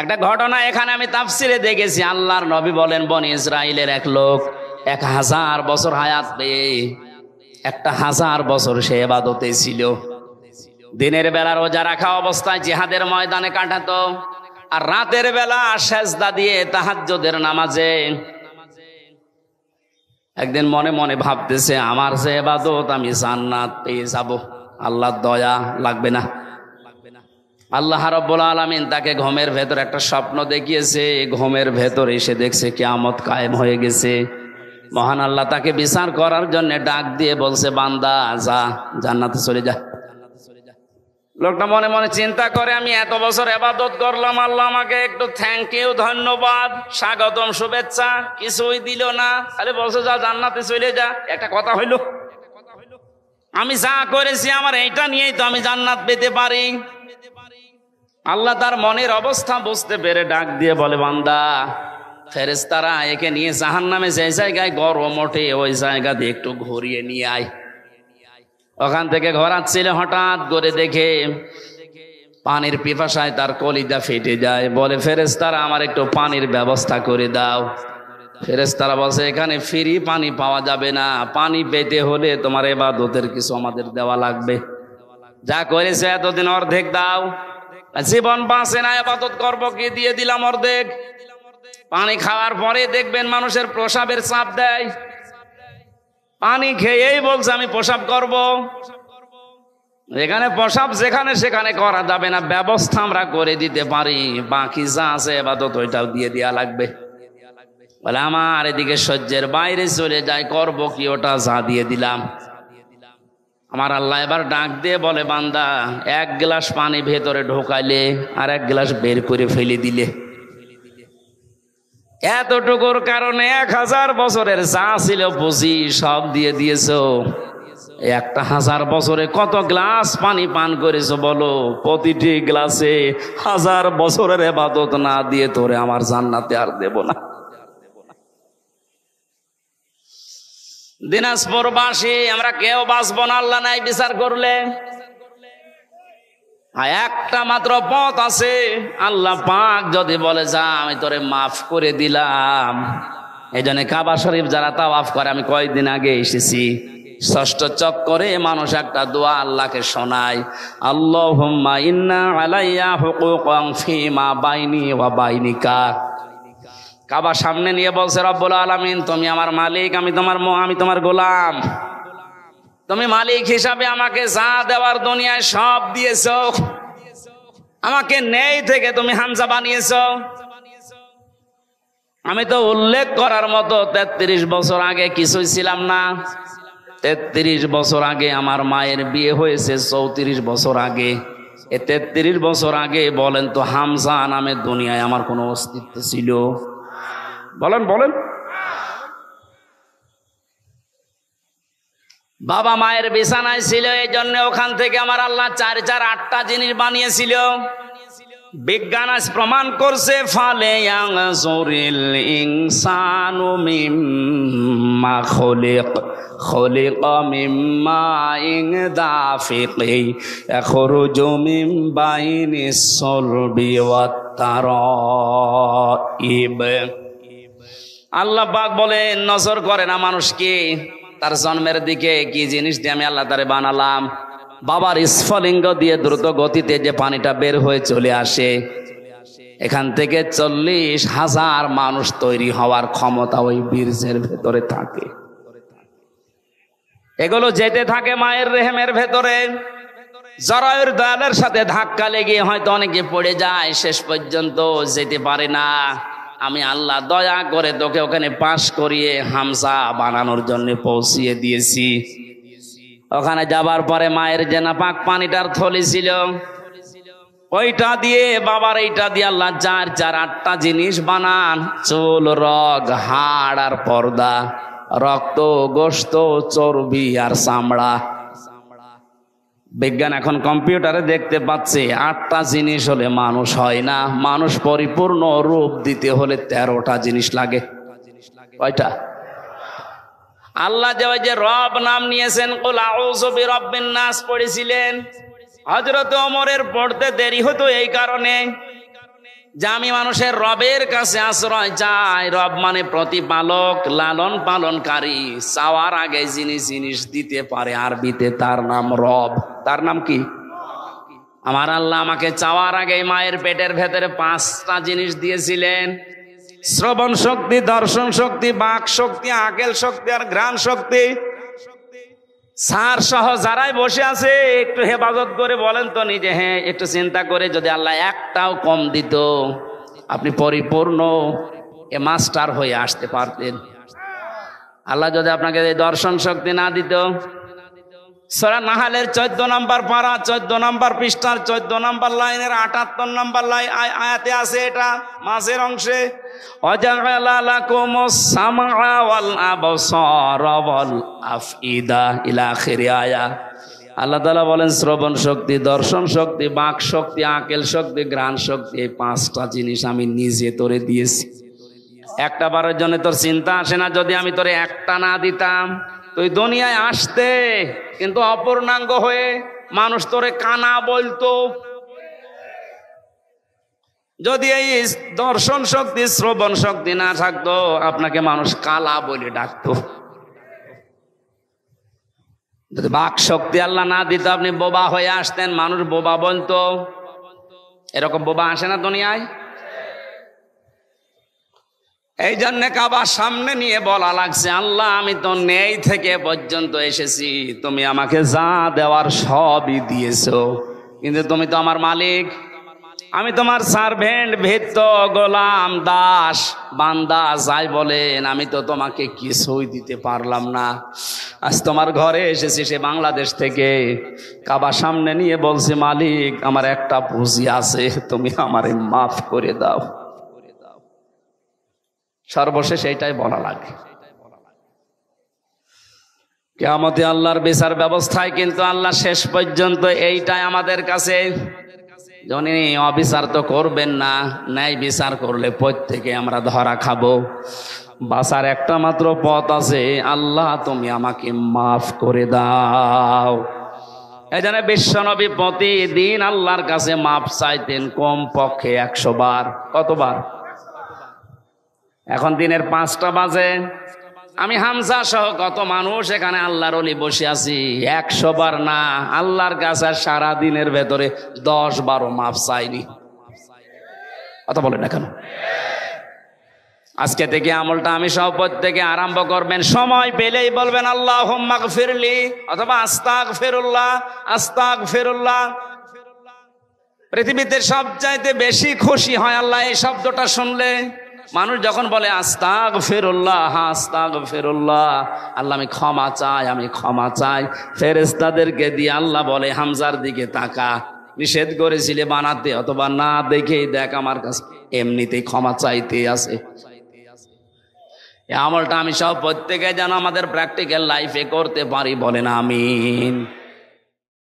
একটা ঘটনা এখানে আমি তাফসিরে দেখেছি, আল্লাহর নবী বলেন বনি ইসরাইলের এক লোক 1000 বছর হায়াত পেয়ে 1000 বছর সে ইবাদতে ছিল। দিনের বেলা রোজা রাখা অবস্থায় জিহাদের ময়দানে কাটাতো, আর রাতের বেলা সেজদা দিয়ে তাহাজ্জুদের নামাজে। একদিন মনে মনে ভাবতেছে, আমার যে ইবাদত আমি জান্নাত পেয়ে যাব, আল্লাহর দয়া লাগবে না। আল্লাহ রাব্বুল আলামিন তাকে ঘুমের ভেতর একটা স্বপ্ন দেখিয়েছে। ঘুমের ভেতর এসে দেখছে কিয়ামত কায়েম হয়ে গেছে। মহান আল্লাহ তাকে বিচার করার জন্য ডাক দিয়ে বলছে, বান্দা যা, জান্নাতে চলে যা। লোকটা মনে মনে চিন্তা করে, আমি এত বছর ইবাদত করলাম, আল্লাহ আমাকে একটু থ্যাংক ইউ, ধন্যবাদ, স্বাগতম, শুভেচ্ছা কিছুই দিল না, খালি বলছে যা জান্নাতে চলে যা। একটা কথা হইল, আমি যা করেছি আমার এইটা নিয়েই তো আমি জান্নাত পেতে পারি। আল্লাহ তার মনের অবস্থা বুঝতে পেরে ডাক দিয়ে বলে, বান্দা ফেরেশতারা একে নিয়ে জাহান্নামে যে জায়গায় গরম ওঠে ওই জায়গা দিয়ে একটু ঘুরিয়ে নিয়ে আয়। ওখান থেকে ঘোরাচ্ছিল, হঠাৎ করে দেখে পানির পিপাসায় তার কলিজা ফেটে যায়। বলে, ফেরেশতারা আমার একটু পানির ব্যবস্থা করে দাও। ফেরেশতারা বলছে, এখানে ফ্রি পানি পাওয়া যাবে না, পানি পেতে হলে তোমার ইবাদতের কিছু আমাদের দেওয়া লাগবে। যা করেছে এতদিন অর্ধেক দাও। জীবন বাঁচে না, ইবাদত করবো কি, দিয়ে দিলাম অর্ধেক। পানি খাওয়ার পরে দেখবেন মানুষের প্রসাবের চাপ দেয়, পানি খেয়েই বলছে আমি প্রসাব করব। এখানে প্রসাব যেখানে সেখানে করা যাবে না, ব্যবস্থা আমরা করে দিতে পারি, বাকি যা আছে ইবাদত ওইটাও দিয়ে দেওয়া লাগবে। বলে, আমার এদিকে সহ্যের বাইরে চলে যায়, করব কি, ওটা যা দিয়ে দিলাম। আমার আল্লাহ এবার ডাক দিয়ে বলে, বান্দা 1 গ্লাস পানি ভেতরে ঢোকাইলে আর 1 গ্লাস বের করে ফেলে দিলে, এতটুকুর কারণে 1000 বছরের যা ছিল পুঁজি সব দিয়ে দিয়েছো। 1000 বছরে কত গ্লাস পানি পান করেছো বলো? প্রতিটি গ্লাসে 1000 বছরের ইবাদত না দিয়ে তোরে আমার জান্নাতে আর দেব না। দিনাজপুরবাসী আমরা কেউ বাঁচবো না আল্লাহ নাই বিচার করলে। একটা মাত্র পথ আছে, আল্লাহ পাক যদি বলে যা আমি তোরে মাফ করে দিলাম। এই জন্য কাবা শরীফ যারা তাওয়াফ করে, আমি কয়েকদিন আগে এসেছি, 6ষ্ঠ চক্করে মানুষ একটা দোয়া আল্লাহকে শোনায়, আল্লাহুম্মা ইন্না আলাইয়া হুকুকান ফীমা বাইনি ওয়া বাইনিকা। কাবা সামনে নিয়ে বলছে, রব্বুল আলামিন তুমি আমার মালিক, আমি তোমার গোলাম, তুমি মালিক হিসাবে আমাকে যা দেওয়ার দুনিয়ায় সব দিয়েছো, আমাকে নেই থেকে তুমি হামজা বানিয়েছো। আমি তো উল্লেখ করার মতো 33 বছর আগে কিছুই ছিলাম না। 33 বছর আগে আমার মায়ের বিয়ে হয়েছে, 34 বছর আগে। 33 বছর আগে বলেন তো হামজা নামে দুনিয়ায় আমার কোনো অস্তিত্ব ছিল? বলেন বলেন। বাবা মায়ের বিছানায় ছিল, এই জন্য ওখান থেকে আমার আল্লাহ 4 8টা জিনিস বানিয়েছিল। বিজ্ঞান আজ প্রমাণ করছে, ফালে ইয়ানজুরিল ইনসানু মিম্মা খুলিকা মিম্মা দাফিকি ইয়াখরুজু মিন বাইনিস সুলবি ওয়াত তারাইব। আল্লাহ পাক বলেন, নজর করে না মানুষকে, তার জন্মের দিকে কি জিনিস দিয়ে আমি আল্লাহ তারে বানালাম। বাবার স্ফলিঙ্গ দিয়ে দ্রুত গতিতে যে পানিটা বের হয়ে চলে আসে, এখান থেকে 40,000 মানুষ তৈরি হওয়ার ক্ষমতা ওই বীর্যের ভেতরে থাকে। এগুলো যেতে থাকে মায়ের রেহেমের ভেতরে, জরায়ুর দেয়ালের সাথে ধাক্কা লেগে হয়তো অনেকে পড়ে যায়, শেষ পর্যন্ত যেতে পারে না। আমি আল্লাহ দয়া করে তোকে ওখানে পাশ করিয়ে হামজা বানানোর জন্য পৌঁছিয়ে দিয়েছি। ওখানে যাবার পরে মায়ের যে নাপাক পানিটার থলি ছিল, ওইটা দিয়ে বাবার এইটা দিয়ে আল্লাহ 4 4 8টা জিনিস বানান, চুল, রগ, হাড় আর পর্দা, রক্ত, গোশত, চর্বি আর চামড়া। বিজ্ঞান এখন কম্পিউটারে দেখতে পাচ্ছে 8টা জিনিস হলে মানুষ হয় না, মানুষ পরিপূর্ণ রূপ দিতে হলে 13টা জিনিস লাগে। কয়টা? আল্লাহ যে রব নাম নিয়েছেন, কুল আউযু বিরাব্বিন নাস পড়েছিলেন, হযরত ওমরের পড়তে দেরি হতো এই কারণে যে আমি মানুষের রবের কাছে আশ্রয় চাই। রব মানে প্রতিপালক, লালন পালনকারী। চাওয়ার আগে যিনি জিনিস দিতে পারে, আরবিতে তার নাম রব। তার নাম কি? আমার আল্লাহ আমাকে চাওয়ার আগে মায়ের পেটের ভেতরে 5টা জিনিস দিয়েছিলেন: শ্রবণ শক্তি, দর্শন শক্তি, বাক শক্তি, আকেল শক্তি আর ঘ্রাণ শক্তি। স্যার সহ যারাই বসে আছে একটু হেফাজত করে বলেন তো নিজে, হ্যাঁ একটু চিন্তা করে, যদি আল্লাহ একটাও কম দিত আপনি পরিপূর্ণ মাস্টার হয়ে আসতে পারতেন। আল্লাহ যদি আপনাকে এই দর্শন শক্তি না দিত, সূরা নাহালের 14 নম্বর পারা, 14 নম্বর পৃষ্ঠার 14 নম্বর লাইনের 78 নম্বর আয়াতে আছে, এটা মাঝের অংশে, ওয়াজআলা লাকুমুস সামআ ওয়াল আবসারা ওয়াল আফইদা ইলা আখির আয়া। আল্লাহ তাআলা বলেন শ্রবণ শক্তি, দর্শন শক্তি, বাক শক্তি, আকেল শক্তি, ঘ্রাণ শক্তি, এই 5টা জিনিস আমি নিজে তোরে দিয়েছি। একটা বারের জন্য তোর চিন্তা আসে না যদি আমি তোরে একটা না দিতাম? তুই দুনিয়ায় আসতে কিন্তু অপূর্ণাঙ্গ হয়ে, মানুষ তোরে কানা বলতো। যদি এই দর্শন শক্তি, শ্রবণ শক্তি না থাকতো, আপনাকে মানুষ কালা বলে ডাকতো। যদি বাক শক্তি আল্লাহ না দিত, আপনি বোবা হয়ে আসতেন, মানুষ বোবা বলতো। এরকম বোবা আসে না দুনিয়ায়? এই জন্য কাবার সামনে নিয়ে বলা লাগছে, আল্লাহ আমি তো নেই থেকে পর্যন্ত এসেছি, তুমি আমাকে যা দেওয়ার সবই দিয়েছো, কিন্তু তুমি তো আমার মালিক, আমি তোমার সার্ভেন্ট, ভৃত্য, গোলাম, দাস, বান্দা যাই বলেন, আমি তো তোমাকে কিছুই দিতে পারলাম না। আজ তোমার ঘরে এসেছি সে বাংলাদেশ থেকে, কাবার সামনে নিয়ে বলছি, মালিক আমার একটা পুঁজি আছে, তুমি আমারে মাফ করে দাও। সর্বশেষ এইটাই বলা লাগে। কিয়ামতে আল্লাহর বিচার ব্যবস্থায় কিন্তু আল্লাহ শেষ পর্যন্ত এইটাই আমাদের কাছে, যিনি অবিচার তো করবেন না, ন্যায় বিচার করলে প্রত্যেকে আমরা ধরা খাবো। বাঁচার একটা মাত্র পথ আছে, আল্লাহ তুমি আমাকে মাফ করে দাও। এই জন্য বিশ্বনবী প্রতিদিন আল্লাহর কাছে মাফ চাইতেন কম পক্ষে 100 বার। কতবার? এখন দিনের 5টা বাজে, আমি হামজা সহ কত মানুষ এখানে আল্লাহর ওলি বসে আছি, 100 বার না, আল্লাহর কাছে সারা দিনের ভেতরে 10-12 মাফ চাইনি। কথা বলেন না কেন? আজকে থেকে আমলটা আমি সহ প্রত্যেকে আরম্ভ করবেন, সময় পেলেই বলবেন আল্লাহুম্মা গফিরলি অথবা আস্তাগফিরুল্লাহ, আস্তাগফিরুল্লাহ। পৃথিবীতে সবচাইতে বেশি খুশি হয় আল্লাহ এই শব্দটা শুনলে। মানুষ যখন বলে আস্তাগফিরুল্লাহ, আস্তাগফিরুল্লাহ, আল্লাহ আমি ক্ষমা চাই, আমি ক্ষমা চাই, ফেরেশতাদেরকে দিয়ে আল্লাহ বলে হামজার দিকে তাকা, নিষেধ করেছিলে বানাতে, অথবা না দেখেই দেখ আমার কাছে এমনিতেই ক্ষমা চাইতে আছে। এই আমলটা আমি সব প্রত্যেকে যেন আমাদের প্র্যাকটিক্যাল লাইফে করতে পারি, বলেন আমিন।